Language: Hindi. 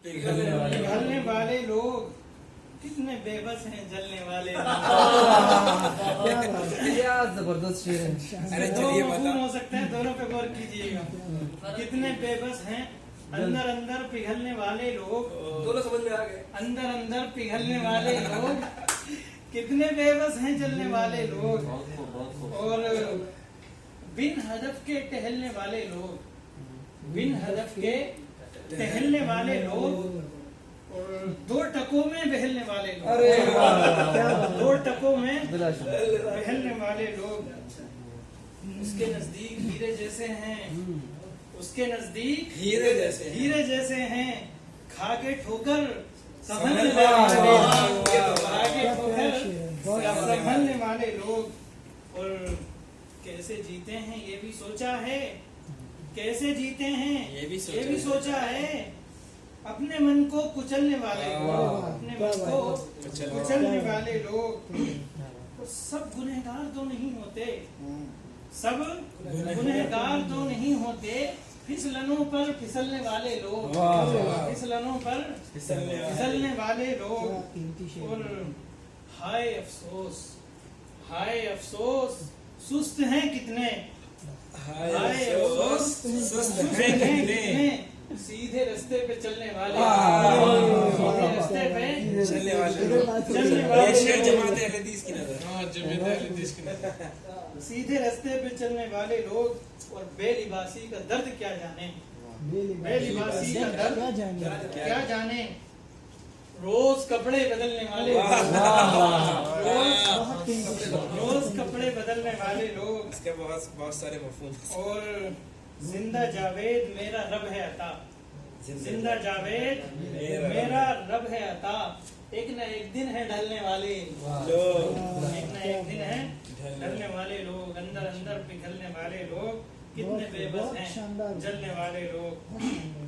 पिघलने वाले लोग कितने बेबस हैं, जलने वाले क्या जबरदस्त शेर है। अरे दो चलिए मफहूम बता। हो सकते हैं, दोनों पे गौर कीजिएगा। कितने बेबस हैं, अंदर अंदर पिघलने वाले लोग, दोनों समझ में आ गए। अंदर अंदर पिघलने वाले लोग, कितने बेबस हैं जलने वाले लोग, और बिन हदफ के टहलने वाले लोग, बिन हदफ के टहलने वाले लोग, और दो टकों में बहलने वाले लोग, अरे वाह, दो टकों में बिलाशुबा। बहलने वाले लोग, उसके नजदीक हीरे जैसे हैं, उसके नजदीक हीरे जैसे हैं। हीरे जैसे हैं, खा के ठोकर संभलने संभलने वाले वाले लोग, लोग। खा के ठोकर संभलने वाले लोग, और कैसे जीते हैं ये भी सोचा है, कैसे जीते हैं ये भी सोचा है, अपने मन को कुचलने वाले लोग, अपने मन को कुचलने वाले लोग, तो सब गुनहगार तो नहीं होते, सब गुनहगार तो नहीं होते, फिसलनों पर फिसलने वाले लोग, फिसलनों पर फिसलने वाले लोग, और हाय अफसोस, हाय अफसोस, सुस्त हैं कितने, हाय अफसोस, सुस्त हैं कितने, सीधे रास्ते पे चलने वाले, सीधे रास्ते पे चलने वाले चलने वाले ये शेर लोग, जमाते अहले हदीस की नजर। सीधे रास्ते पे चलने वाले लोग, और बेलिबासी का दर्द क्या जाने, बेलिबासी का दर्द क्या जाने, रोज कपड़े बदलने वाले लोग, रोज कपड़े बदलने वाले लोग, इसके बहुत सारे मफहूम। और जिंदा जावेद मेरा रब है अता, जिंदा जावेद मेरा रब है अता, एक न एक दिन है ढलने वाले लोग, एक न एक दिन है ढलने वाले लोग, अंदर अंदर पिघलने वाले लोग, कितने बेबस हैं जलने वाले लोग।